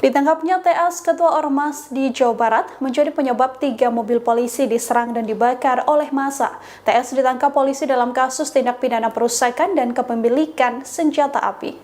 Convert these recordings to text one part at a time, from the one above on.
Ditangkapnya TS Ketua Ormas di Jawa Barat menjadi penyebab 3 mobil polisi diserang dan dibakar oleh massa. TS ditangkap polisi dalam kasus tindak pidana perusakan dan kepemilikan senjata api.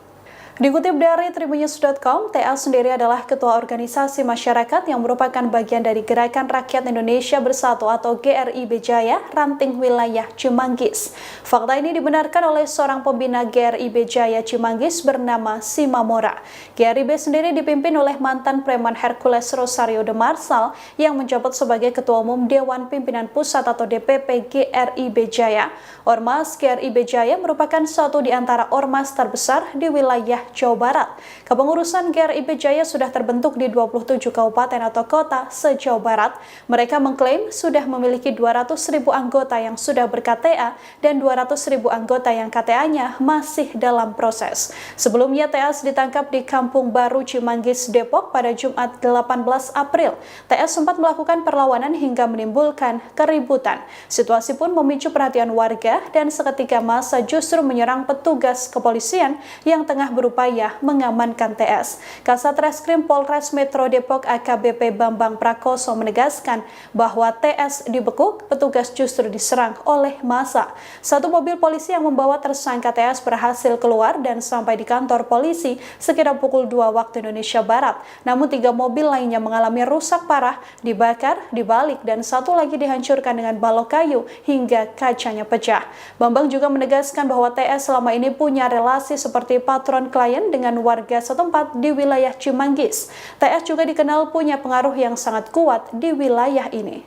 Dikutip dari tribunnews.com, TS sendiri adalah ketua organisasi masyarakat yang merupakan bagian dari Gerakan Rakyat Indonesia Bersatu atau GRIB Jaya, ranting wilayah Cimanggis. Fakta ini dibenarkan oleh seorang pembina GRIB Jaya Cimanggis bernama Simamora. GRIB sendiri dipimpin oleh mantan preman Hercules Rosario de Marsal yang menjabat sebagai Ketua Umum Dewan Pimpinan Pusat atau DPP GRIB Jaya. Ormas GRIB Jaya merupakan satu di antara ormas terbesar di wilayah Jawa Barat. Kepengurusan GRIB Jaya sudah terbentuk di 27 kabupaten atau kota se-Jawa Barat. Mereka mengklaim sudah memiliki 200.000 anggota yang sudah ber-KTA dan 200.000 anggota yang KTA-nya masih dalam proses. Sebelumnya TS ditangkap di Kampung Baru Cimanggis, Depok pada Jumat 18 April. TS sempat melakukan perlawanan hingga menimbulkan keributan. Situasi pun memicu perhatian warga dan seketika massa justru menyerang petugas kepolisian yang tengah berupaya mengamankan TS. Kasat Reskrim Polres Metro Depok AKBP Bambang Prakoso menegaskan bahwa TS dibekuk, petugas justru diserang oleh massa. Satu mobil polisi yang membawa tersangka TS berhasil keluar dan sampai di kantor polisi sekitar pukul 2 waktu Indonesia Barat. Namun 3 mobil lainnya mengalami rusak parah, dibakar, dibalik, dan satu lagi dihancurkan dengan balok kayu hingga kacanya pecah. Bambang juga menegaskan bahwa TS selama ini punya relasi seperti patron klien dengan warga setempat di wilayah Cimanggis. TS juga dikenal punya pengaruh yang sangat kuat di wilayah ini.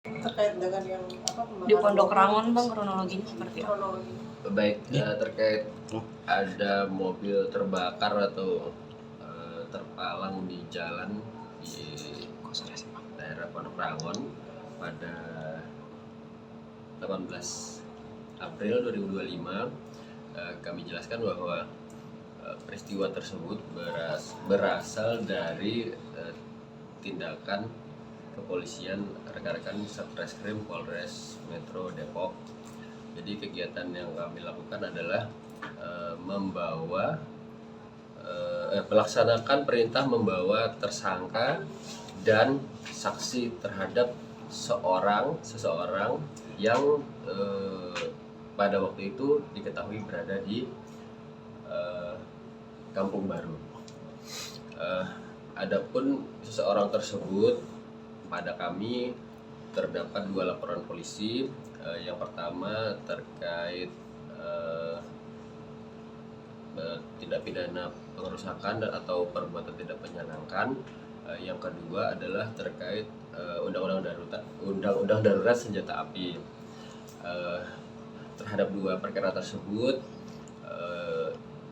Terkait dengan yang di Pondok Rangon, Bang, kronologinya seperti apa? Baik, terkait ada mobil terbakar atau terpalang di jalan di daerah Pondok Rangon pada 18 April 2025, kami jelaskan bahwa peristiwa tersebut berasal dari tindakan kepolisian rekan-rekan Satreskrim Polres Metro Depok. Jadi kegiatan yang kami lakukan adalah melaksanakan perintah membawa tersangka dan saksi terhadap seseorang yang pada waktu itu diketahui berada di Kampung Baru. Adapun seseorang tersebut, pada kami terdapat 2 laporan polisi. Yang pertama terkait tindak pidana pengerusakan atau perbuatan tidak menyenangkan. Yang kedua adalah terkait undang-undang darurat senjata api. Terhadap 2 perkara tersebut,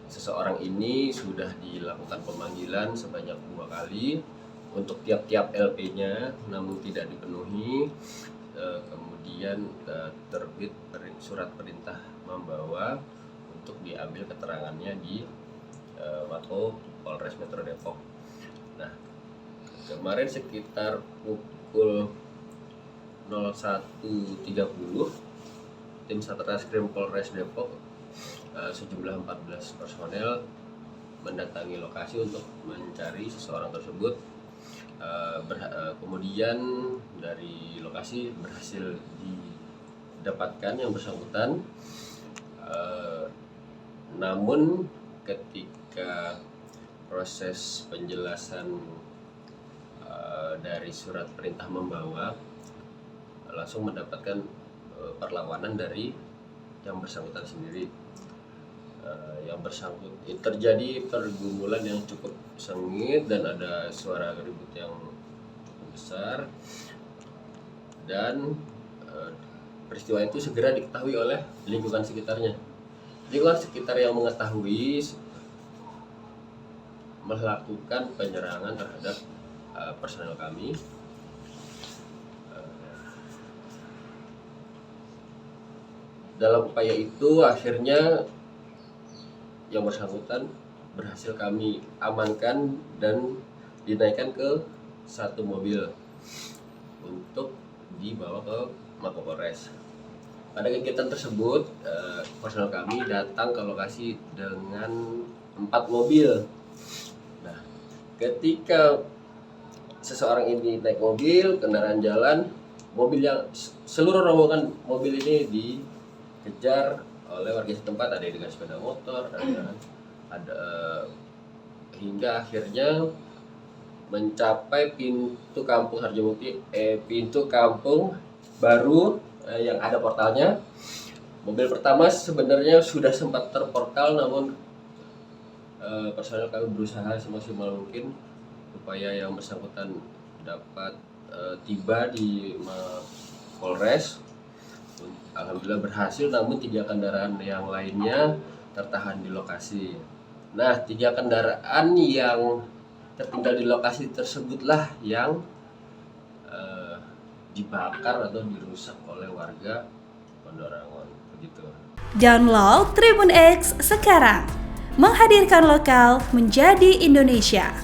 seseorang ini sudah dilakukan pemanggilan sebanyak 2 kali untuk tiap-tiap LP-nya, namun tidak dipenuhi. Kemudian terbit surat perintah membawa untuk diambil keterangannya di Mako Polres Metro Depok. Nah, kemarin sekitar pukul 01.30, tim Satreskrim Polres Depok sejumlah 14 personel mendatangi lokasi untuk mencari seseorang tersebut. Kemudian dari lokasi berhasil didapatkan yang bersangkutan. Namun ketika proses penjelasan dari surat perintah membawa, langsung mendapatkan perlawanan dari yang bersangkutan sendiri. Yang bersangkutan terjadi pergumulan yang cukup sengit dan ada suara ribut yang cukup besar, dan peristiwa itu segera diketahui oleh lingkungan sekitarnya. Lingkungan sekitar yang mengetahui melakukan penyerangan terhadap personel kami. Dalam upaya itu akhirnya yang bersangkutan berhasil kami amankan dan dinaikkan ke satu mobil untuk dibawa ke Mapolres. Pada kegiatan tersebut, personel kami datang ke lokasi dengan 4 mobil. Nah, ketika seseorang ini naik mobil, kendaraan jalan, mobil yang seluruh rombongan mobil ini dikejar oleh warga setempat, ada yang dengan sepeda motor, ada hingga akhirnya mencapai pintu kampung Harjamukti, pintu kampung baru yang ada portalnya. Mobil pertama sebenarnya sudah sempat terportal, namun personel kami berusaha semaksimal mungkin supaya yang bersangkutan dapat tiba di Polres. Alhamdulillah berhasil, namun 3 kendaraan yang lainnya tertahan di lokasi. Nah, 3 kendaraan yang tertinggal di lokasi tersebutlah yang dibakar atau dirusak oleh warga Pondok Rangon, begitu. Download Tribun X sekarang, menghadirkan lokal menjadi Indonesia.